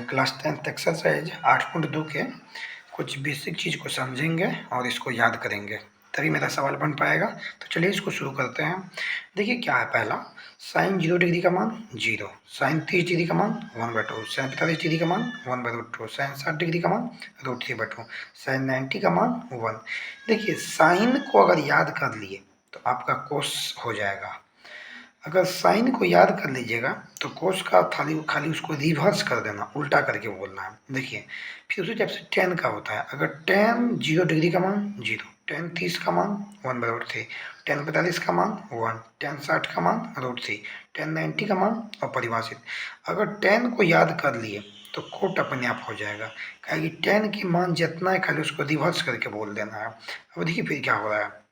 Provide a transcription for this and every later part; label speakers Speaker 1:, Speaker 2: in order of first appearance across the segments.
Speaker 1: Class 10th exercise 8.2 के कुछ basic चीज़ को समझेंगे और इसको याद करेंगे, तभी मेरा सवाल बन पाएगा। तो चलिए इसको शुरू करते हैं। देखिए क्या है, पहला साइन 0 डिग्री का मान 0, साइन 30 डिग्री का मान 1/2, साइन 45 डिग्री का मान 1/2, साइन 60 डिग्री का मान √3/2, साइन 90 का मान 1। देखिए साइन को अगर याद कर लिए तो आपका कोस हो जाएगा। अगर साइन को याद कर लीजिएगा तो कोस का खाली उसको रिवर्स कर देना, उल्टा करके बोलना है। देखिए फिर उसी टाइप से टेन का होता है। अगर टेन 0 डिग्री का मान 0, टेन 30 का मान 1/3, टेन 45 का मान 1, टेन 60 का मान √3, टेन 90 का मान अपरिभाषित। अगर टेन को याद कर लिए तो कोट अपने आप हो जाएगा, कि टेन की मान जितना है खाली उसको रिवर्स करके बोल देना है। अब देखिए फिर क्या हो रहा है,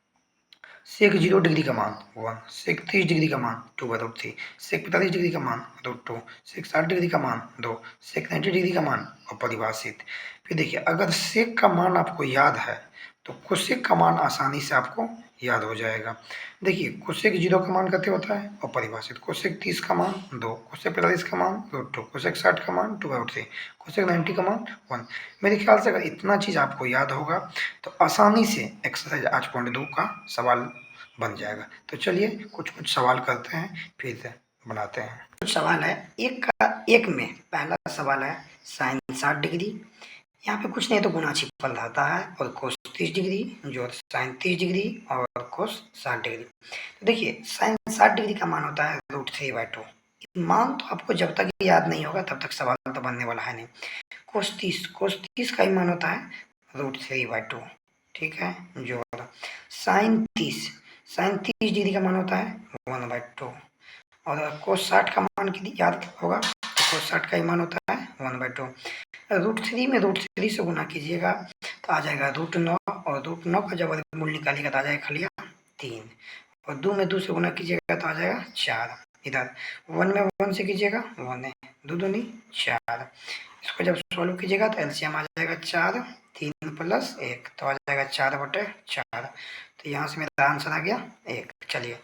Speaker 1: सेक 0 डिग्री का मान 1, सेक 30 डिग्री का मान 2/3, सेक 45 डिग्री का मान √2, सेक 60 डिग्री का मान 2, सेक 90 डिग्री का मान अपरिभाषित। फिर देखिए अगर सेक का मान आपको याद है तो कोसेक का मान आसानी से आपको याद हो जाएगा। देखिए कोसेक 0 का मान कितने होता है अपरिभाषित, कोसेक 30 का मान 2, कोसेक 45 का मान √2, कोसेक 60 का मान 2/3, कोसेक 90 का मान 1। मेरे ख्याल से अगर इतना चीज़ आपको याद होगा तो आसानी से एक्सरसाइज 8.2 का सवाल बन जाएगा। तो चलिए कुछ कुछ सवाल करते हैं फिर से बनाते हैं। कुछ सवाल है एक में पहला सवाल है साइन 60 डिग्री, यहाँ पे कुछ नहीं तो गुणा छिपल रहता है, और कोस 30 डिग्री जो साइन 30 डिग्री और कोस 60 डिग्री। तो देखिए साइन 60 डिग्री का मान होता है √3/2। मान तो आपको जब तक याद नहीं होगा तब तक सवाल तो बनने वाला है नहीं। कोस 30 का ही मान होता है √3/2, ठीक है। जो साइन 30 डिग्री का मान होता है 1/2, और कोस 60 का मान याद होगा तो कोस 60 का ही मान होता है 1/2। √3 में √3 से गुना कीजिएगा तो आ जाएगा √9, और √9 का जब मूल निकालिएगा तो आ जाएगा खलिया 3, और 2 में 2 से गुना कीजिएगा तो आ जाएगा 4। इधर 1 में 1 से कीजिएगा 1 है, 2 दूनी 4। इसको जब सॉल्व कीजिएगा तो एलसीएम आ जाएगा 4, 3 + 1 तो आ जाएगा 4/4। तो यहाँ से मेरा आंसर आ गया 1। चलिए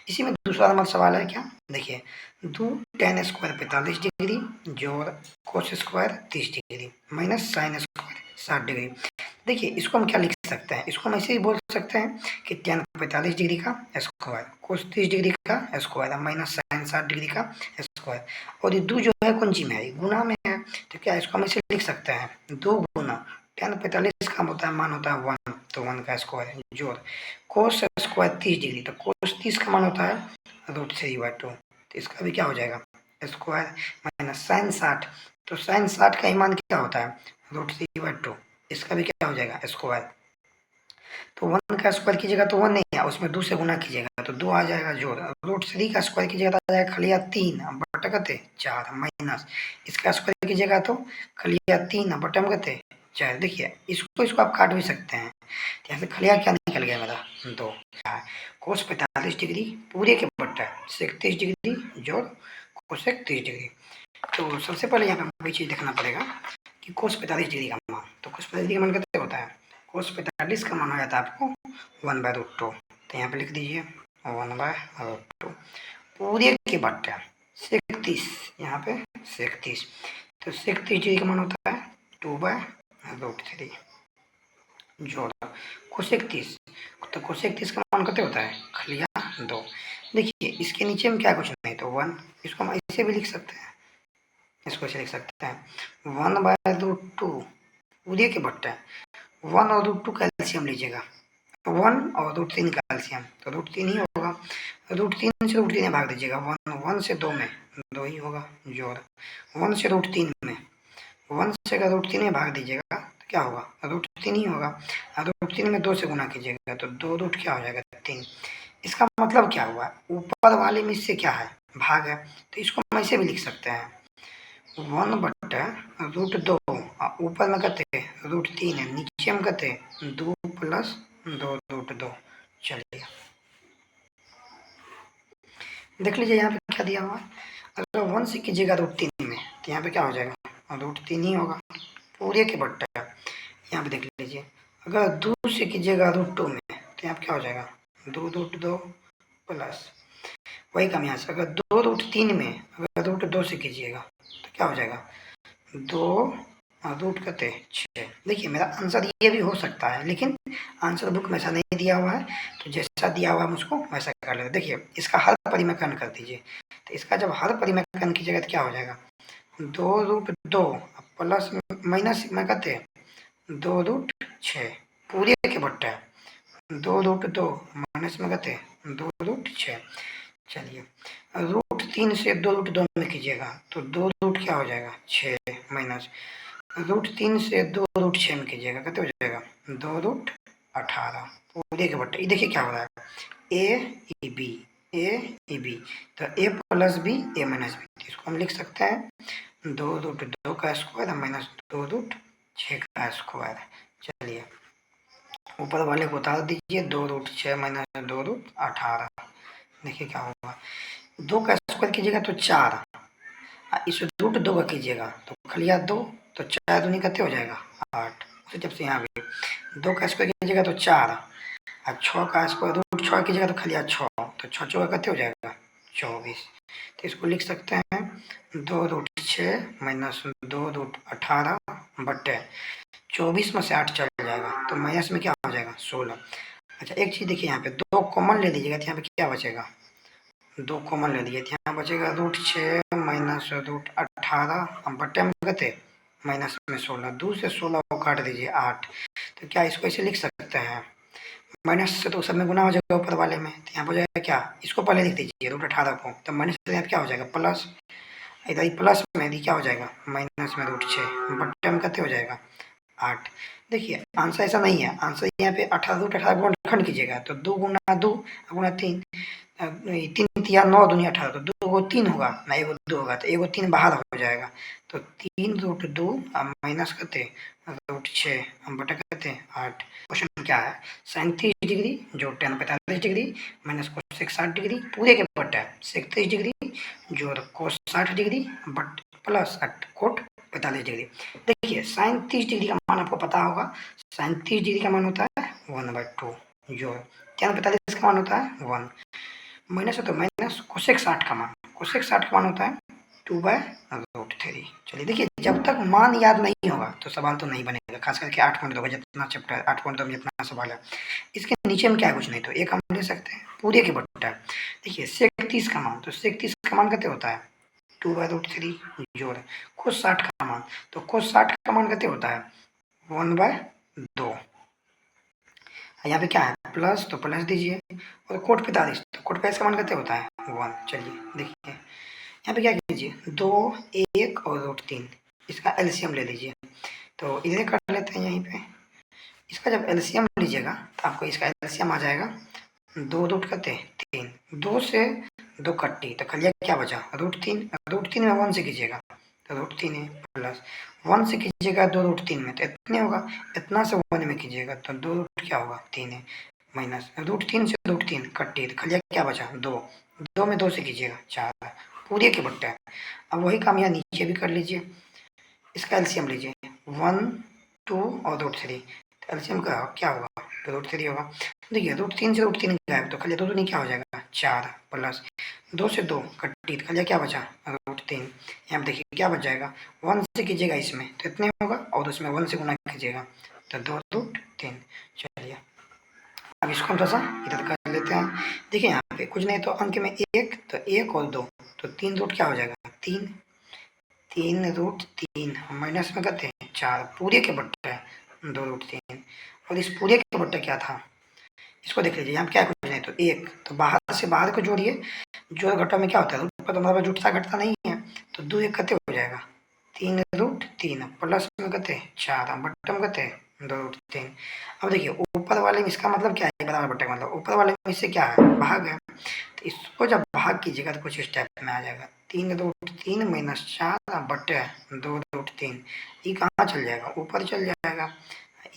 Speaker 1: इसी में दूसरा नंबर सवाल है क्या, देखिए 2 tan स्क्वायर 45 डिग्री जोड़ cos square 30 degree minus sine square 60 degree. देखिए इसको हम क्या लिख सकते हैं, इसको हम ऐसे ही बोल सकते हैं कि tan 45 डिग्री का स्क्वायर कोस 30 डिग्री का स्क्वायर माइनस साइन 60 डिग्री का स्क्वायर, और ये 2 जो है कौन सी में है, गुना में है। तो क्या इसको हम ऐसे लिख सकते हैं 2 गुना tan 45 का होता है मान होता है 1, तो 1 का स्क्वायर जोड़ कोस स्क्वायर 30 डिग्री, तो कोस 30 का मान होता है √3/2, तो इसका भी क्या हो जाएगा स्क्वायर माइनस साइन 60, तो साइन 60 का ही मान क्या होता है √3/2, इसका भी क्या हो जाएगा स्क्वायर। तो 1 का स्क्वायर कीजिएगा तो 1 नहीं है, उसमें 2 से गुना कीजिएगा तो 2 आ जाएगा जोड़, √3 का स्क्वायर कीजिएगा तो आ जाएगा खलिया 3 बटा कते 4 माइनस इसका स्क्वायर कीजिएगा तो खलिया 3 बटा में कते 4। देखिए इसको आप काट भी सकते हैं, जैसे खलिया क्या निकल गया मेरा 2, कोस 45 डिग्री पूरे के बट्टा सेक 30 डिग्री जोड़ कोसेक 30 डिग्री। तो सबसे पहले यहाँ पे वही चीज़ देखना पड़ेगा कि कोस 45 डिग्री का मान, तो कोस 45 डिग्री का मान कितने होता है, कोस 45 का मान हो जाता है आपको 1/√2, तो यहाँ पे लिख दीजिए 1/√2 पूरे के बट्टा सेक 30, यहाँ पे सेक 30, तो सेक 30 डिग्री का मान होता है 2/√3 जोड़ कोसेक 30, तो कोसेक 30 का मान कितने होता है खलिया 2। देखिए इसके नीचे में क्या कुछ नहीं तो 1, इसको हम ऐसे भी लिख सकते हैं, इसको ऐसे लिख सकते हैं 1/√2 पूरे के बट्टा 1 और √2 का एलसीएम लीजिएगा, 1 और √3 का एलसीएम तो √3 ही होगा, √3 से √3 भाग दीजिएगा 1 से 2 में 2 ही होगा जोड़ 1 से √3 में 1 से अगर √3 में भाग दीजिएगा तो क्या होगा √3 ही होगा, √3 में 2 से गुना कीजिएगा तो 2 रूट क्या हो जाएगा 3। इसका मतलब क्या हुआ, ऊपर वाले में इससे क्या है भाग है, तो इसको हम ऐसे भी लिख सकते हैं 1/√2 ऊपर में कहते √3 है, नीचे में कहते 2 + 2√2। चलिए देख लीजिए यहाँ पे क्या दिया हुआ है, अगर 1 से कीजिएगा √3 में तो यहाँ पे क्या हो जाएगा √3 ही होगा पूरे के बट्टा। यहाँ पे देख लीजिए अगर 2 से कीजिएगा √2 में तो यहाँ पे क्या हो जाएगा 2√2 प्लस वही कम यहाँ से अगर 2√3 में अगर √2 से कीजिएगा तो क्या हो जाएगा 2 रूट कते 6। देखिए मेरा आंसर ये भी हो सकता है, लेकिन आंसर बुक में ऐसा नहीं दिया हुआ है, तो जैसा दिया हुआ है मुझको वैसा कर लेते। देखिए इसका हर परिमेकरण कर दीजिए, तो इसका जब हर परिमेकरण कीजिएगा तो क्या हो जाएगा, 2√2 प्लस माइनस में कते 2√6 पूरे के बट्टे 2√2 माइनस में कते 2√6। चलिए √3 से 2√2 में कीजिएगा तो 2 क्या हो जाएगा 6 माइनस √3 से 2√6 में कीजिएगा कितने हो जाएगा 2√18 पूरे के बट्टे। ये देखिए क्या हो रहा है ए बी ए बी, तो ए प्लस बी ए माइनस बी, इसको हम लिख सकते हैं 2√2 का स्क्वायर माइनस 2√6 का स्क्वायर। चलिए ऊपर वाले को उतार दीजिए 2√6 माइनस 2√18। देखिए क्या होगा, 2 का स्क्वायर कीजिएगा तो 4, इस √2 का कीजिएगा तो खलिया 2, तो 4 दूनी कितने हो जाएगा 8। उसी जब से यहाँ भी 2 का स्क्वायर कीजिएगा तो 4, और 6 का स्क्वायर √6 कीजिएगा तो खलिया 6, तो 6 चौका कितने हो जाएगा 24। तो इसको लिख सकते हैं 2√6 माइनस 2√18 बट्टे 24 में से 8 चल जाएगा तो माइनस में क्या हो जाएगा 16। अच्छा एक चीज़ देखिए, यहाँ पे 2 कॉमन ले लीजिएगा तो यहाँ पे क्या बचेगा, 2 कॉमन ले लिए तो यहाँ बचेगा √6 माइनस √18 बट्टे में कते माइनस में 16, 2 से 16 को काट दीजिए 8। तो क्या इसको ऐसे लिख सकते हैं, माइनस से तो सब में गुना हो जाएगा ऊपर वाले में, तो यहाँ पर जाएगा क्या, इसको पहले लिख दीजिए √18 को, तो माइनस से यहाँ क्या हो जाएगा प्लस, इधर प्लस में यदि क्या हो जाएगा माइनस में √6 बट्टे में कते हो जाएगा 8। देखिए आंसर ऐसा नहीं है, आंसर यहाँ पे 18 गुणनखंड कीजिएगा तो 2 गुना 2 गुना 3, 3 तिया 9 दूनी 18, तो 2 को 3 होगा ना 1 2 होगा, तो 1 3 बाहर हो जाएगा, तो 3√2 माइनस कते √6 बटा कते 8। क्वेश्चन क्या है, 37 डिग्री जो tan 45 degree minus cosec 60 degree पूरे के बट्टे 37 डिग्री जो कोस 60 degree but plus coat 45 degree. देखिए 37 डिग्री का मान आपको पता होगा, 37 डिग्री का मान होता है 1/2, जो tan 45 का मान होता है 1, माइनस है तो माइनस कोसेक 60 का मान, कोसेक 60 का मान होता है 2/√3। चलिए देखिए जब तक मान याद नहीं होगा तो सवाल तो नहीं बनेगा, खास करके 8.2 का जितना चैप्टर 8.2 में जितना सवाल है। इसके नीचे में क्या है कुछ नहीं, तो एक हम ले सकते हैं पूरे के बट्टा। देखिए सेक 30 का मान, तो सेक 30 का मान कितने होता है 2/√3 जोड़ कोस 60 का मान, तो कोस 60 का मान कितने होता है 1/2। यहाँ पे क्या है प्लस, तो प्लस दीजिए, और कोट 45, तो कोट 45 का मान कितने होता है 1। चलिए देखिए यहाँ पे क्या कीजिए 2 1 और √3, इसका एलसीएम ले लीजिए, तो इधर कर लेते हैं यहीं पे। इसका जब एलसीएम लीजिएगा तो आपको इसका एलसीएम आ जाएगा 2 रूट करते 3, 2 से 2 कट्टी, तो खलिया क्या बचा √3, √3 में 1 से कीजिएगा तो √3 है, प्लस 1 से कीजिएगा 2√3 में तो इतने होगा, इतना से 1 में कीजिएगा तो 2 रूट क्या होगा 3 है, माइनस √3 से √3 कट्टी, तो खलिया क्या बचा 2, 2 में 2 से कीजिएगा 4 पूरे के बट्टे। अब वही काम यहाँ नीचे भी कर लीजिए, इसका एलसीएम लीजिए 1 2 और √3, तो एलसीएम का क्या होगा √3 होगा। देखिए √3 से √3 गायब, तो खलिया 2 2 नहीं क्या हो जाएगा 4, प्लस 2 से 2 कट्टी, तो खलिया क्या बचा √3। यहाँ पे देखिए क्या बच जाएगा 1 से कीजिएगा इसमें तो इतने होगा, और उसमें 1 से गुना कीजिएगा तो 2√3। चलिए अब इसको हम थोड़ा सा इधर कर लेते हैं। देखिए यहाँ पे कुछ नहीं तो अंक में 1, तो 1 और 2, तो 3 रूट क्या हो जाएगा 3, 3√3 माइनस में करते हैं 4 पूरे के बट्टे 2√3, और इस पूरे के बट्टे क्या था इसको देख लीजिए, यहाँ पे क्या कुछ नहीं तो 1, तो बाहर से बाहर को जोड़िए, जोड़ घटा में क्या होता है रूट पर तो हमारे पास जुटता घटता नहीं है, तो 2 1 कते हो जाएगा 3√3 प्लस में कते 4 बट्टे में कते 2√3। अब देखिए ऊपर वाले में इसका मतलब क्या है बराबर बट्टे का मतलब ऊपर वाले में इससे क्या है भाग है, तो इसको जब भाग कीजिएगा तो कुछ इस टाइप में आ जाएगा 3√3 माइनस 4 बट्टे 2√3, ये कहाँ चल जाएगा ऊपर चल जाएगा,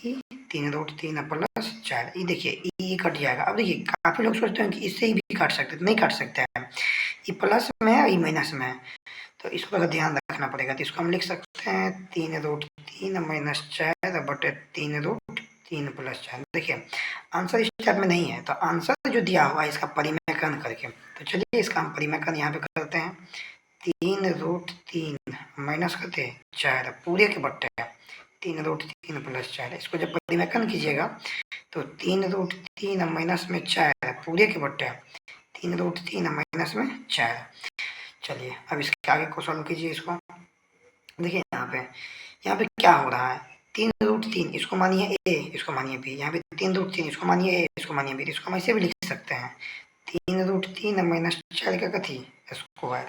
Speaker 1: ये 3√3 प्लस 4, ये देखिए ये कट जाएगा। अब देखिए काफ़ी लोग सोचते हैं कि इससे ही भी काट सकते, नहीं काट सकते हैं, ये प्लस में है ये माइनस में है, तो इसको अगर ध्यान रखना पड़ेगा, तो इसको हम लिख सकते हैं 3√3 माइनस 4 बटे 3√3 प्लस 4। देखिए आंसर इस टाइप में नहीं है, तो आंसर जो दिया हुआ है इसका परिमेयकरण करके, तो चलिए इसका हम परिमेयकरण यहाँ पे करते हैं 3√3 माइनस करते 4 पूरे के बट्टे 3√3 प्लस 4। इसको जब परिमेकन कीजिएगा तो 3√3 माइनस में 4 पूरे के बट्टे 3√3 माइनस में 4। चलिए अब इसके आगे को सॉल्व कीजिए। इसको देखिए यहाँ पे क्या हो रहा है, 3√3 इसको मानिए ए, इसको मानिए बी। यहाँ पे 3√3 इसको मानिए ए, इसको मानिए बी। इसको हम ऐसे भी लिख सकते हैं 3√3 माइनस 4 का कथी स्क्वायर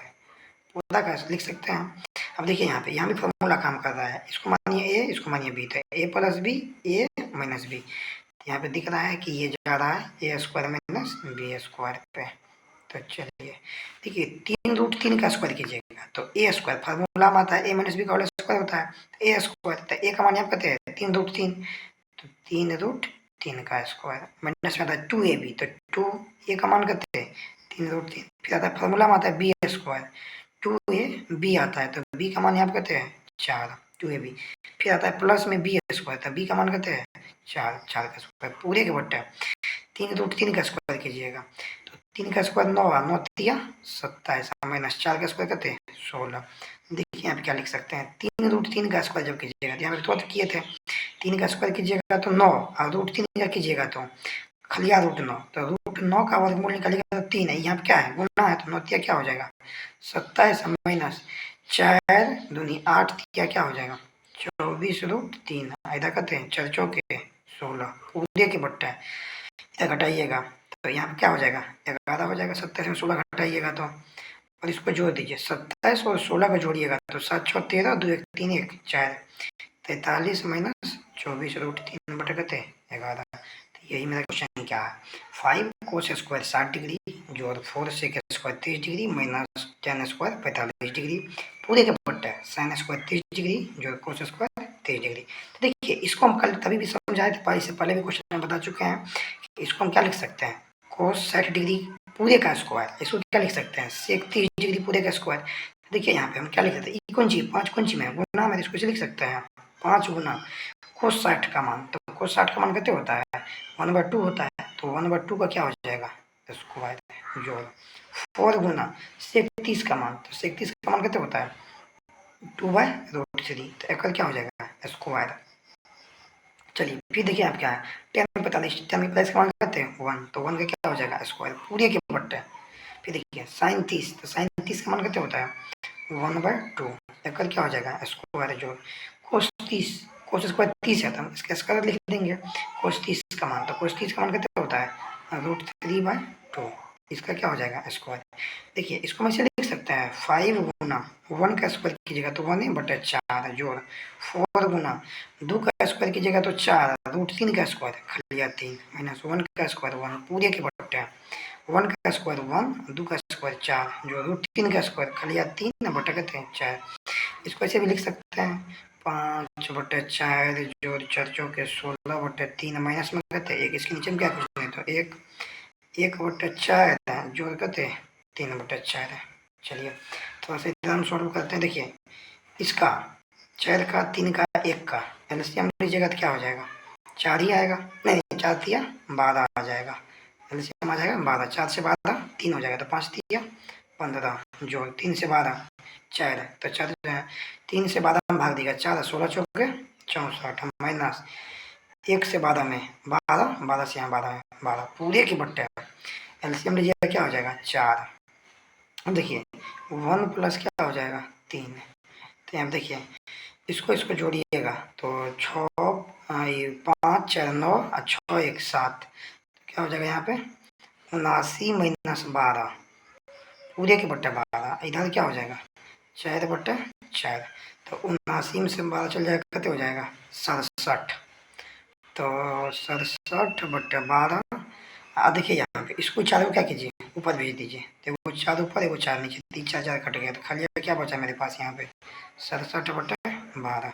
Speaker 1: पूरा का लिख सकते हैं। अब देखिए यहाँ भी फॉर्मूला काम कर रहा है। इसको मानिए ए, इसको मानिए बी, तो ए प्लस बी, ए माइनस बी। यहाँ पे दिख रहा है कि ये जा रहा है ए स्क्वायर माइनस बी स्क्वायर पे। तो चलिए देखिए 3√3 का स्क्वायर कीजिएगा तो ए स्क्वायर फार्मूला में आता है ए माइनस बी का होल स्क्वायर होता है, ए स्क्वायर। तो ए का मान यहाँ कहते हैं 3√3, तो 3√3 का स्क्वायर माइनस में आता है 2ab, तो 2 ए का मान कहते हैं 3√3। फिर आता है फार्मूला में आता है बी स्क्वायर, 2ab आता है, तो बी का मान यहाँ कहते हैं 4, 2ab। फिर आता है प्लस में बी स्क्वायर, तो बी का मान कहते हैं 4, 4 का स्क्वायर पूरे के बट्टे 3√3 का स्क्वायर कीजिएगा तो 3 का स्क्वायर 9, 9 तिया 27 माइनस 4 का स्क्वायर करते हैं 16। देखिए यहाँ पे क्या लिख सकते हैं, 3√3 का स्क्वायर जब कीजिएगा तो यहाँ पे तुरंत किए थे, 3 का स्क्वायर कीजिएगा तो 9 और √3 का कीजिएगा तो खलिया √9, तो √9 का वर्गमूल निकालिएगा तो 3 है। यहाँ पे क्या है गुना है, तो 9 तिया क्या हो जाएगा 27 माइनस 4 दूनी 8 तिया क्या हो जाएगा 24√3। इधर करते हैं 4 चौके 16 पूरे के बट्टा है। इधर घटाइएगा तो यहाँ पे क्या हो जाएगा 11 हो जाएगा। 27 में 16 घटाइएगा तो, और इसको जोड़ दीजिए 27 और 16 को जोड़िएगा तो 7 6 13 2 1 3 1 4 43 माइनस 24√3 बटे कहते 11। तो यही मेरा क्वेश्चन क्या है, 5 कोस स्क्वायर 60 डिग्री जोड़ 4 sec square 30 degree minus 10 square 45 degree पूरे के बट्टे साइन स्क्वायर 30 डिग्री जोड़ कोस स्क्वायर 30 डिग्री। तो देखिए इसको हम कल तभी भी समझाए थे, इससे पहले भी क्वेश्चन में बता चुके हैं। इसको हम क्या लिख सकते हैं कोस 60 डिग्री पूरे का स्क्वायर, इसको क्या लिख सकते हैं सेक 30 डिग्री पूरे का स्क्वायर। देखिए यहाँ पे हम क्या लिख सकते हैं, कौन-सी 5 कौन-सी में गुना में, इसको लिख सकते हैं 5 गुना कोस 60 का मान। तो कोस 60 का मान कितने होता है 1/2 होता है, तो 1/2 का क्या हो जाएगा स्क्वायर जोड़ 4 गुना सेक 30 का मान, तो सेक 30 का मान कितने होता है 2/√3, तो एक क्या हो जाएगा स्क्वायर। चलिए फिर देखिए आप क्या है 10 45 10 प्लस का मान करते हैं 1, तो 1 का क्या हो जाएगा स्क्वायर पूरे के बट्टे। फिर देखिए साइन 30, तो साइन 30 का मान कितने होता है 1/2, एक क्या हो जाएगा स्क्वायर जोड़ कोस 30, कोस स्क्वायर 30 है तो हम इसका स्क्वायर लिख देंगे कोस 30 का मान, तो कोस 30 का मान कितने होता है √3/2, इसका क्या हो जाएगा स्क्वायर। देखिए इसको हम ऐसे लिख सकते हैं 5 गुना 1 का स्क्वायर कीजिएगा तो 1 बटे 4 जोड़ 4 गुना 2 का स्क्वायर कीजिएगा तो 4 √3 का स्क्वायर खलिया 3 माइनस 1 का स्क्वायर 1 पूरे के बट्टे 1 का स्क्वायर 1 2 का स्क्वायर 4 जो √3 का स्क्वायर खलिया 3 बटे कहते हैं 4। इसको ऐसे भी लिख सकते हैं 5 बटे 4 जोड़ 4 चौके 16 बटे 3 माइनस में कहते हैं 1, इसके नीचे में क्या कुछ नहीं तो 1 बटे 4 जोड़ कहते 3 बटे 4 है। चलिए थोड़ा सा इधर हम सॉल्व करते हैं। देखिए इसका 4 का 3 का 1 का एलसीएम लीजिएगा तो क्या हो जाएगा 4 ही आएगा, नहीं 4 तिया 12 आ जाएगा, एलसीएम आ जाएगा 12, 4 से 12 3 हो जाएगा तो 5 तिया 15 जोड़ 3 से 12 4, तो 4 3 से 12 में भाग देगा 4 16 चौके 64 माइनस 1 से 12 में 12 12 से यहाँ 12 12 पूरे के बट्टे एलसीएम लीजिएगा क्या हो जाएगा 4। अब देखिए 1 प्लस क्या हो जाएगा 3, तो यहाँ देखिए इसको जोड़िएगा तो 6 5 4 9 और 6 1 7, क्या हो जाएगा यहाँ पे 79 माइनस 12 पूरे के बट्टे 12, इधर क्या हो जाएगा 4 बट्टे 4, तो 79 में से 12 चल जाएगा कितने हो जाएगा 67, तो 67 बट्टे 12। देखिए यहाँ पे इसको 4 को क्या कीजिए ऊपर भेज दीजिए, तो वो 4 ऊपर है वो 4 नीचे, 3 4 4 कट गया तो खाली क्या बचा मेरे पास यहाँ पे 67 बटे 12,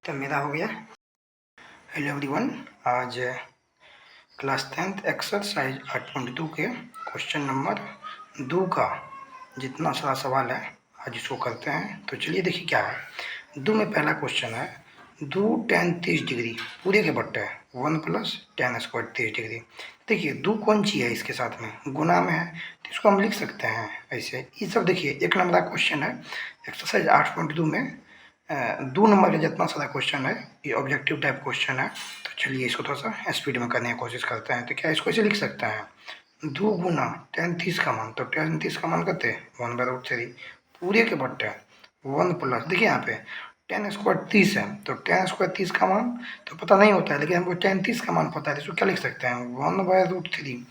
Speaker 1: तो मेरा हो गया। हेलो एवरीवन, आज क्लास 10th एक्सरसाइज 8.2 के क्वेश्चन नंबर 2 का जितना सारा सवाल है आज इसको करते हैं। तो चलिए देखिए क्या है 2 में पहला क्वेश्चन है 2 tan 30 डिग्री पूरे के बट्टे 1 प्लस टेन स्क्वायर 30 डिग्री। देखिए दो कौन ची है इसके साथ में गुना में है, तो इसको हम लिख सकते हैं ऐसे। ये सब देखिए 1 नंबर का क्वेश्चन है एक्सरसाइज 8.2 में 2 नंबर का जितना सारा क्वेश्चन है ये ऑब्जेक्टिव टाइप क्वेश्चन है। तो चलिए इसको थोड़ा सा स्पीड में करने की कोशिश करते हैं। तो क्या इसको ऐसे लिख सकते हैं 2 गुना टेन 30 का मान, तो टेन 30 का मान करते 1/√3 पूरे के बट्टे 1 प्लस, देखिए यहाँ पे टेन स्क्वायर 30 है, तो टेन स्क्वायर 30 का मान तो पता नहीं होता है, लेकिन हमको टेन 30 का मान पता है, तो इसको क्या लिख सकते हैं 1/√3।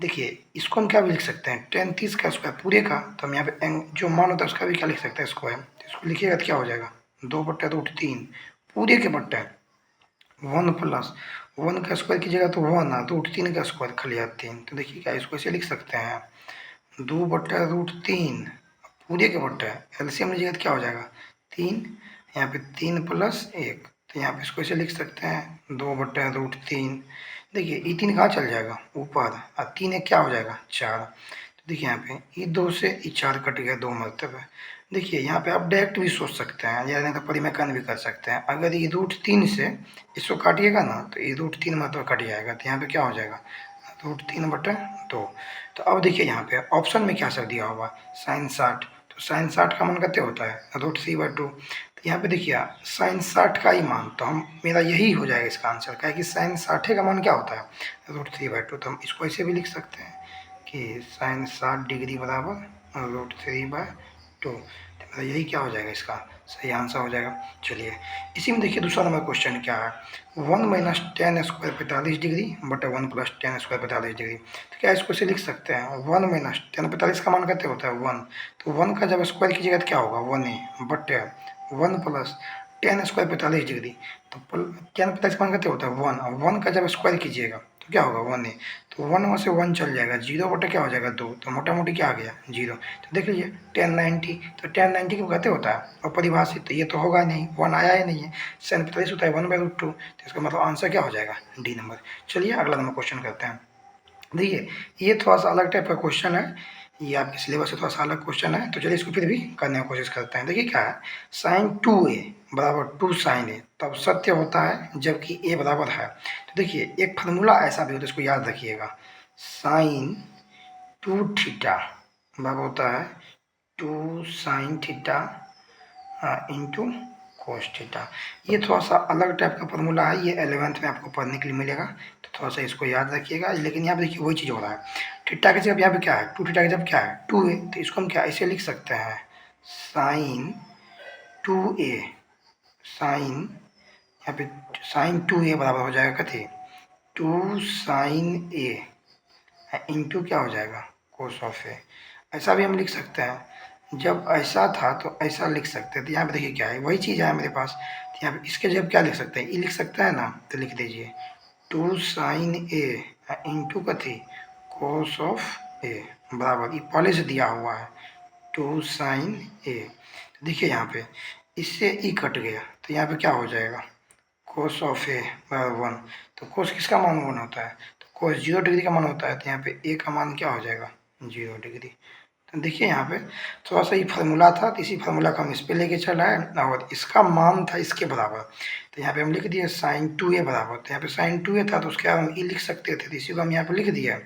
Speaker 1: देखिए इसको हम क्या भी लिख सकते हैं टेन 30 का स्क्वायर पूरे का, तो हम यहाँ पे जो मान होता है उसका भी क्या लिख सकते हैं स्क्वायर। तो इसको लिखिएगा तो क्या हो जाएगा 2/√3 पूरे के बट्टे 1 प्लस 1 का स्क्वायर कीजिएगा तो 1 है, √3 का स्क्वायर खाली 3। तो देखिए क्या इसको ऐसे लिख सकते हैं 2/√3 पूरे के बट्टे एलसीएम लीजिएगा तो क्या हो जाएगा 3, यहाँ पे 3 प्लस 1, तो यहाँ पे इसको ऐसे लिख सकते हैं 2/√3। देखिए ये 3 कहाँ चल जाएगा ऊपर, और 3 एक क्या हो जाएगा 4। तो देखिए यहाँ पे ये 2 से ये 4 कट गया 2 मरतबे। देखिए यहाँ पे आप डायरेक्ट भी सोच सकते हैं या नहीं तो परिमेकन भी कर सकते हैं। अगर ये √3 से इसको काटिएगा ना तो ये √3 मतलब कट जाएगा, तो यहाँ पे क्या हो जाएगा √3/2। तो अब देखिए यहाँ पे ऑप्शन में क्या सब दिया होगा साइन 60, तो साइन 60 का मान कितने होता है √3/2। तो यहाँ पे देखिए साइन 60 का ही मान, तो हम मेरा यही हो जाएगा इसका आंसर, क्या है कि साइन 60 का मान क्या होता है √3/2। तो हम इसको ऐसे भी लिख सकते हैं कि साइन 60 डिग्री बराबर √3/2। तो यही क्या हो जाएगा इसका सही आंसर हो जाएगा। चलिए इसी में देखिए दूसरा नंबर क्वेश्चन क्या है 1 माइनस टेन स्क्वायर 45 डिग्री बटे 1 प्लस टेन स्क्वायर 45 डिग्री। तो क्या इसको से लिख सकते हैं 1 माइनस टेन 45 का मान कितने होता है 1, तो 1 का जब स्क्वायर कीजिएगा तो क्या होगा 1 बटे 1 प्लस टेन स्क्वायर 45 डिग्री। तो टेन 45 का मान कितने होता है 1, और 1 का जब स्क्वायर कीजिएगा तो क्या होगा 1 तो 1 में से 1 चल जाएगा 0 बटे क्या हो जाएगा 2, तो मोटा मोटी क्या आ गया 0। तो देख लीजिए 1090, तो 1090 क्यों कहते होता है और परिभाषित, तो ये तो होगा नहीं 1 आया ही नहीं है, साइन 45 होता है 1/√2, तो इसका मतलब आंसर क्या हो जाएगा डी नंबर। चलिए अगला नंबर क्वेश्चन करते हैं। देखिए ये थोड़ा सा अलग टाइप का क्वेश्चन है, ये आपके सिलेबस से थोड़ा सा अलग क्वेश्चन है, तो चलिए इसको फिर भी करने की कोशिश करते हैं। देखिए क्या है साइन 2a बराबर 2 साइन ए तब सत्य होता है जबकि a बराबर है। तो देखिए एक फार्मूला ऐसा भी होता है, इसको याद रखिएगा साइन 2 थीटा बराबर होता है 2 sine theta into cos theta. ये थोड़ा सा अलग टाइप का फार्मूला है, ये 11th में आपको पढ़ने के लिए मिलेगा, तो थोड़ा सा इसको याद रखिएगा। लेकिन यहाँ पे देखिए वही चीज़ हो रहा है थीटा की जगह यहाँ पे क्या है 2 थीटा की जगह क्या है 2a, तो इसको हम क्या ऐसे लिख सकते हैं साइन 2a, साइन यहाँ पे साइन 2a बराबर हो जाएगा कथी 2 साइन a इंटू क्या हो जाएगा कोस ऑफ ए। ऐसा भी हम लिख सकते हैं, जब ऐसा था तो ऐसा लिख सकते हैं। तो यहाँ पे देखिए क्या है वही चीज़ है मेरे पास, तो यहाँ पे इसके जब क्या लिख सकते हैं ये लिख सकते हैं ना, तो लिख दीजिए 2 साइन ए इंटू कथी कोस ऑफ ए बराबर, ये पहले से दिया हुआ है 2 साइन ए। तो देखिए यहाँ पे इससे ई कट गया, तो यहाँ पे क्या हो जाएगा कोस ऑफ ए बराबर 1, तो कोस किसका मान 1 होता है, तो कोस 0 डिग्री का मान होता है, तो यहाँ पे ए का मान क्या हो जाएगा 0 डिग्री। तो देखिए यहाँ पे थोड़ा सा ये फार्मूला था, तो इसी फार्मूला को हम इस पे लेके चला है और इसका मान था इसके बराबर, तो यहाँ पे हम लिख दिए साइन 2a बराबर, तो यहाँ पे साइन 2a था तो उसके बाद हम ई लिख सकते थे, तो इसी को हम यहाँ पे लिख दिया,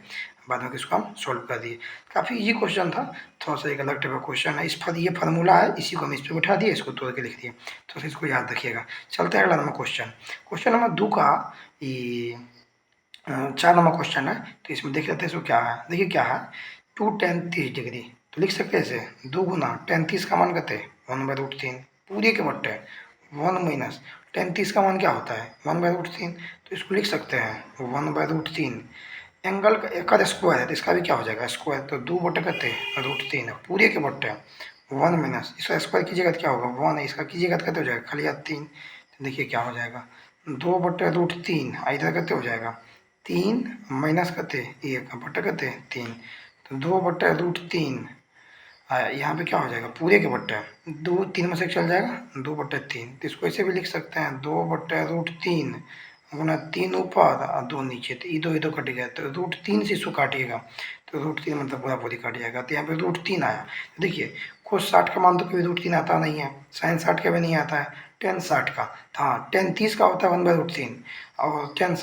Speaker 1: बाद में इसको हम सोल्व कर दिए। काफ़ी इजी क्वेश्चन था, थोड़ा सा एक अलग टाइप का क्वेश्चन है, ये फार्मूला है इसी को हम इस पर बैठा दिए, इसको तोड़ के लिख दिए, तो इसको याद रखिएगा। चलते हैं अगला नंबर क्वेश्चन नंबर 2 का ये 4 नंबर क्वेश्चन है, तो इसमें देख लेते हैं इसको क्या है। देखिए क्या है 2 tan 30 डिग्री, तो लिख सकते हैं इसे 2 गुना tan 30 का मान कहते हैं 1/√3 पूरे के बट्टे 1 माइनस tan 30 का मान क्या होता है 1/√3, तो इसको लिख सकते हैं 1/√3। एंगल का स्क्वायर है तो इसका भी क्या हो जाएगा स्क्वायर, तो 2 बटे कहते हैं √3 पूरे के बट्टे 1 माइनस इसका स्क्वायर कीजिएगा तो क्या होगा 1 है, इसका कीजिएगा तो कहते हो जाएगा खाली 3। तो देखिए क्या हो जाएगा 2/√3 इधर कहते हो जाएगा 3 माइनस करते 1 बटे करते 3, तो 2/√3 यहाँ पे क्या हो जाएगा पूरे के बट्टे 2 3 में से चल जाएगा 2/3, तो इसको ऐसे भी लिख सकते हैं 2/√3 गुना 3 ऊपर और 2 नीचे, तो इधर कट गया, तो √3 से इसको काटिएगा तो √3 मतलब पूरा पूरी काट जाएगा, तो यहाँ पे √3 आया। तो देखिए कोस 60 का मान तो कभी √3 आता नहीं है, साइन 60 का भी नहीं आता है, टेन 60 का, हाँ टेन 30 का होता है 1/√3 और टेन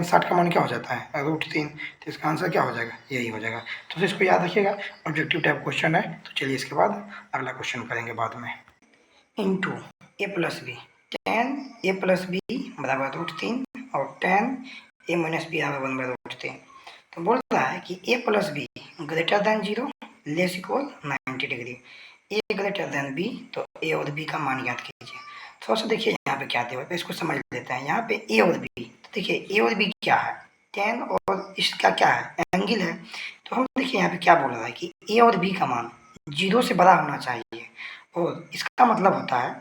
Speaker 1: 60 का मान क्या हो जाता है √3, तो इसका आंसर क्या हो जाएगा, यही हो जाएगा। तो इसको याद रखिएगा, ऑब्जेक्टिव टाइप क्वेश्चन है। तो चलिए इसके बाद अगला क्वेश्चन करेंगे बाद में। इंटू ए प्लस बी, टेन ए प्लस बी बराबर √3 और टेन ए माइनस बी बराबर 1/√3। तो बोल रहा है कि A plus B greater than 0 less equal 90 degree, A greater than B, तो ए और बी का मान ज्ञात कीजिए। थोड़ा सा देखिए यहाँ पे क्या दिया है, इसको समझ लेते हैं। यहाँ पे ए और बी, तो देखिए ए और बी क्या है, टेन और इसका क्या है, एंगल है। तो हम देखिए यहाँ पे क्या बोल रहा है कि ए और बी का मान 0 से बड़ा होना चाहिए, और इसका मतलब होता है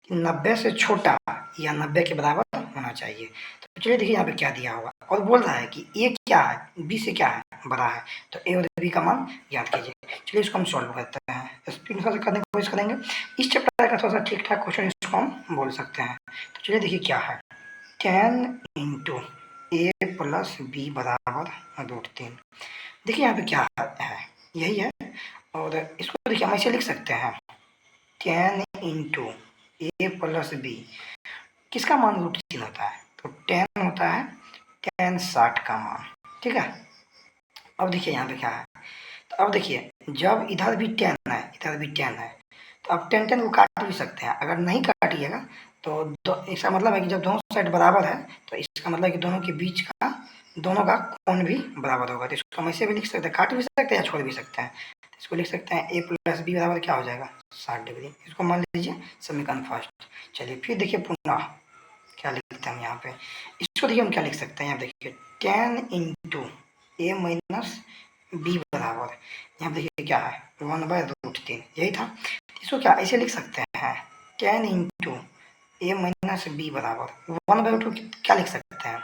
Speaker 1: कि 90 से छोटा या 90 के बराबर होना चाहिए। तो चलिए देखिए यहाँ पे क्या दिया होगा, और बोल रहा है कि ए क्या है, बी से क्या है, बड़ा है, तो ए और बी का मान याद कीजिए। चलिए इसको हम सॉल्व करते हैं, स्पीड से करने की कोशिश करेंगे। इस चैप्टर का थोड़ा सा ठीक ठाक क्वेश्चन इसको हम बोल सकते हैं। तो चलिए देखिए क्या है, 10 इंटू ए प्लस बी बराबर √3। देखिए यहाँ पे क्या है, यही है, और इसको देखिए हम ऐसे लिख सकते हैं 10 इंटू ए प्लस बी, किसका मान √3 होता है, तो 10 होता है टेन 60 का मान, ठीक है। अब देखिए यहाँ पे क्या है, तो अब देखिए जब इधर भी 10 है इधर भी 10 है, तो अब 10 को काट भी सकते हैं। अगर नहीं काटिएगा तो इसका मतलब है कि जब दोनों साइड बराबर है, तो इसका मतलब है कि दोनों के बीच का दोनों का कोण भी बराबर होगा। तो इसको हम ऐसे भी लिख सकते हैं, काट भी सकते हैं या छोड़ भी सकते हैं। तो इसको लिख सकते हैं ए प्लस बी बराबर क्या हो जाएगा, 60 डिग्री। इसको मान लीजिए समीकरण फर्स्ट। चलिए फिर देखिए पुनः क्या लिखते हैं हम यहाँ पे, इसको देखिए हम क्या लिख सकते हैं, यहाँ देखिए 10 इंटू ए माइनस बी बराबर, यहाँ देखिए क्या है 1/√3, यही था। इसको क्या ऐसे लिख सकते हैं 10 इंटू ए माइनस बी बराबर 1/2 क्या लिख सकते हैं,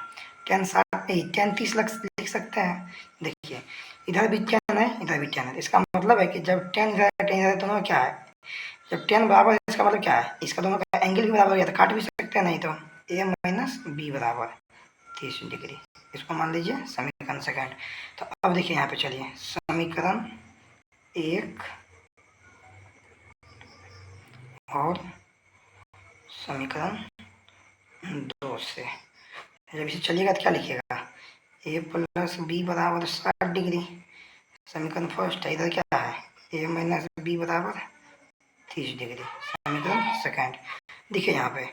Speaker 1: 10 30 लिख सकते हैं। देखिए इधर भी 10 है इधर भी 10 है, इसका मतलब है कि जब 10 इधर दोनों क्या है, जब 10 बराबर है इसका मतलब क्या है, इसका दोनों का एंगल भी बराबर है, तो काट भी सकते हैं, नहीं तो ए माइनस बी बराबर 30 डिग्री। इसको मान लीजिए समीकरण सेकंड। तो अब देखिए यहाँ पे चलिए समीकरण 1 और समीकरण 2 से जब इसे चलिएगा तो क्या लिखिएगा, ए प्लस बी बराबर 60 डिग्री, समीकरण फर्स्ट है। इधर क्या है ए माइनस बी बराबर 30 डिग्री, समीकरण सेकंड। देखिए यहाँ पे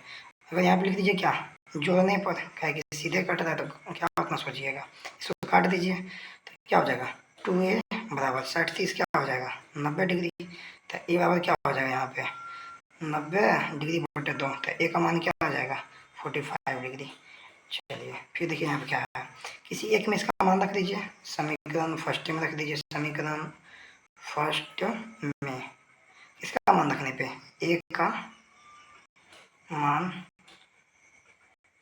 Speaker 1: अगर यहाँ पे लिख दीजिए क्या, जोड़ने पर क्या है कि सीधे कट रहा है तो क्या उतना सोचिएगा, इसको काट दीजिए तो क्या हो जाएगा 2a बराबर 60 30 क्या हो जाएगा 90 डिग्री। तो ए बराबर क्या हो जाएगा यहाँ पे 90 डिग्री बटे 2, तो ए का मान क्या हो जाएगा 45 डिग्री। चलिए फिर देखिए यहाँ पे क्या है, किसी एक में इसका मान रख दीजिए, समीकरण फर्स्ट में रख दीजिए, समीकरण फर्स्ट में इसका मान रखने पे एक का मान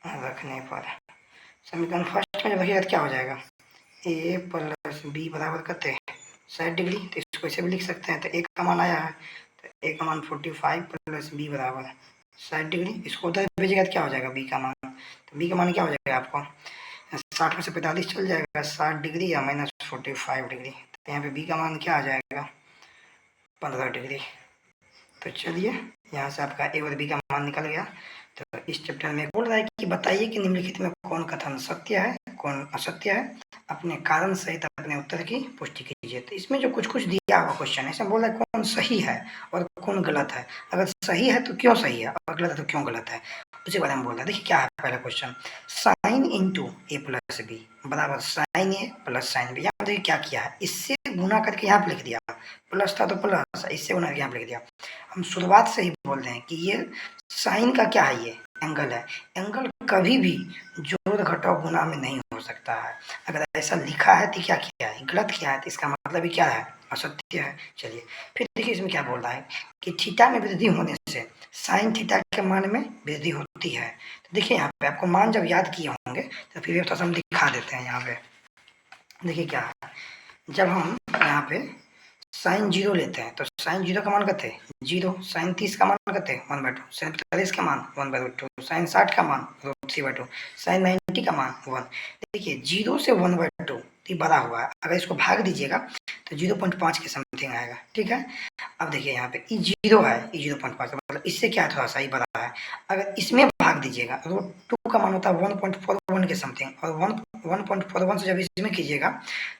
Speaker 1: रखने पर समीकरण फर्स्ट में जब रखिएगा तो क्या हो जाएगा ए प्लस बी बराबर करते 60 डिग्री, तो इसको ऐसे भी लिख सकते हैं। तो ए का मान आया है, तो ए का मान 45 प्लस बी बराबर 60 डिग्री। इसको उधर भेजिएगा तो क्या हो जाएगा बी का मान, तो बी का मान क्या हो जाएगा आपको 60 में से 45 चल जाएगा, 60 डिग्री या माइनस 45 डिग्री, तो यहाँ पे बी का मान क्या आ जाएगा 15 डिग्री। तो चलिए यहाँ से आपका ए और बी का मान निकल गया। तो इस चैप्टर में बोल रहा है कि बताइए कि निम्नलिखित में कौन कथन सत्य है कौन असत्य है, अपने कारण सहित अपने उत्तर की पुष्टि कीजिए। तो इसमें जो कुछ कुछ दिया हुआ क्वेश्चन है, इसमें बोल रहा है कौन सही है और कौन गलत है, अगर सही है तो क्यों सही है और गलत है तो क्यों गलत है, उसी बारे में बोल रहा है। देखिए क्या है पहला क्वेश्चन, साइन इंटू ए प्लस बी बराबर साइन ए प्लस साइन बी। यहाँ देखिए क्या किया है, इससे गुना करके यहाँ पे लिख दिया, प्लस था तो प्लस, इससे गुना करके यहाँ पे लिख दिया। हम शुरुआत से ही बोल रहे हैं कि ये साइन का क्या है, ये एंगल है, एंगल कभी भी जोड़ घटाव गुना में नहीं हो सकता है। अगर ऐसा लिखा है तो क्या किया है, गलत किया है, तो इसका मतलब ही क्या है, असत्य है। चलिए फिर देखिए इसमें क्या बोल रहा है कि थीटा में वृद्धि होने से साइन थीटा के मान में वृद्धि होती है। तो देखिए यहाँ पे आपको मान जब याद किए होंगे तो फिर थोड़ा सा हम दिखा देते हैं। यहाँ पे देखिए क्या है, जब हम यहाँ पे साइन 0 लेते हैं तो साइन 0 का मान कहते हैं 0, साइन 30 का मान कहते हैं 1/2, साइन 45 का मान 1/2, साइन 60 का मान √3/2, साइन 90 का मान 1। देखिए 0 से 1/2 तो ये बड़ा हुआ है, अगर इसको भाग दीजिएगा तो 0.5 के समथिंग आएगा, ठीक है। अब देखिए यहाँ पे ये 0 है, ये 0.5 मतलब इससे क्या थोड़ा सा ही बड़ा है। अगर इसमें भाग दीजिएगा √2 का मान होता है 1.41 के समथिंग, और 1.41 से जब इसमें कीजिएगा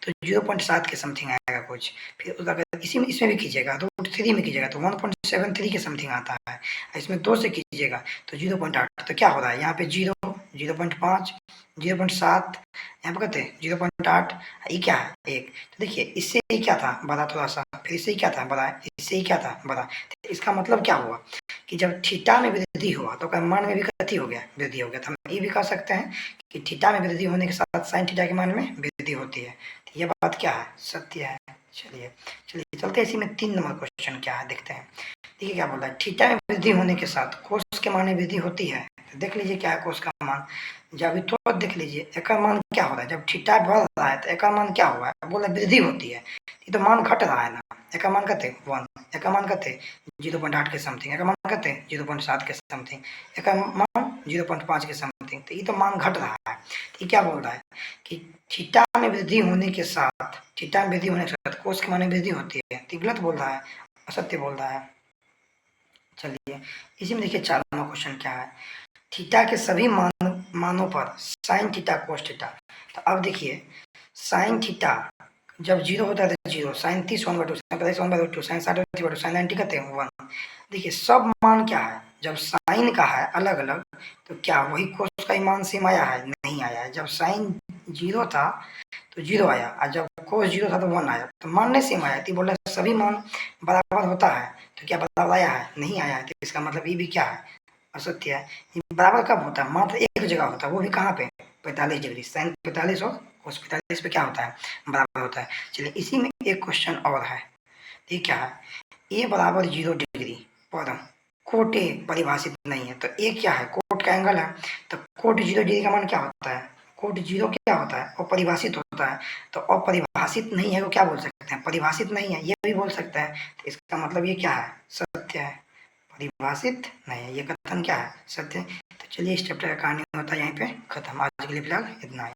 Speaker 1: तो 0.7 के समथिंग आएगा कुछ। फिर अगर इसमें भी कीजिएगा √3 में कीजिएगा तो 1.73 के समथिंग आता है, इसमें 2 से कीजिएगा तो 0.8। तो क्या हो रहा है यहाँ पे 0, 0.5, 0.7, यहाँ पर कहते हैं 0.8, ये क्या है 1। तो देखिए इससे ही क्या था बड़ा थोड़ा सा, फिर इससे ही क्या था बड़ा, इससे ही क्या था बड़ा। तो इसका मतलब क्या हुआ कि जब थीटा में वृद्धि हुआ तो मान में भी कथी हो गया, वृद्धि हो गया। तो हम ये भी कह सकते हैं कि थीटा में वृद्धि होने के साथ साइन थीटा के मान में वृद्धि होती है। तो ये बात क्या है, सत्य है। चलिए चलते हैं इसी में 3 नंबर क्वेश्चन क्या है देखते हैं। देखिए क्या बोल रहा है, थीटा में वृद्धि होने के साथ कोस के मान में वृद्धि होती है। तो देख लीजिए क्या है कोस का मान, जब तो देख लीजिए एक मान क्या हो रहा है, जब थीटा बढ़ रहा है तो एक मान क्या हुआ है, बोला वृद्धि होती है। ये तो मान घट रहा है ना, एक मान कहते 1, एक मान कहते 0.8 के समथिंग, एक मान कहते 0.7 के समथिंग, एक मान 0.5 के समथिंग। तो ये तो मान घट रहा है। तो ये क्या बोल रहा है कि थीटा में वृद्धि होने के साथ, थीटा में वृद्धि होने के साथ कोस के मान में वृद्धि होती है। तो गलत बोल रहा है, असत्य बोल रहा है। चलिए इसी में देखिए 4 नंबर क्वेश्चन क्या है, थीटा के सभी मानों पर साइन थीटा कोस थीटा। तो अब देखिए साइन थीटा जब 0 होता है तो 0, साइन 30 1/2, साइन 45 1/2, साइन 60 1/2, साइन 90 कहते हैं 1। देखिए सब मान क्या है, जब साइन का है अलग अलग तो क्या वही कोस का ही मान सेम आया है, नहीं आया है। जब साइन 0 था तो 0 आया, और जब कोस 0 था तो 1 आया, तो मान नहीं सेम आया। तो बोला सभी मान बराबर होता है, तो क्या बराबर आया है, नहीं आया है। तो इसका मतलब ये भी क्या है, असत्य है। ये बराबर कब होता है, मात्र एक जगह होता है, वो भी कहाँ पे, 45 डिग्री। साइन 45 हो कोस 45 पे क्या होता है, बराबर होता है। चलिए इसी में एक क्वेश्चन और है, ये क्या है, ए बराबर 0 डिग्री पर कोट ए परिभाषित नहीं है। तो ए क्या है, कोट का एंगल है। तो कोट 0 डिग्री का मान क्या होता है, कोट 0 क्या होता है, अपरिभाषित होता है। तो अपरिभाषित नहीं है वो क्या बोल सकते हैं, परिभाषित नहीं है, ये भी बोल सकते हैं। तो इसका मतलब ये क्या है, सत्य है, परिभाषित नहीं है। ये कथन क्या है, सत्य है। तो चलिए इस चैप्टर का कहानी होता है यहीं पे खत्म। आज के लिए फिलहाल इतना ही।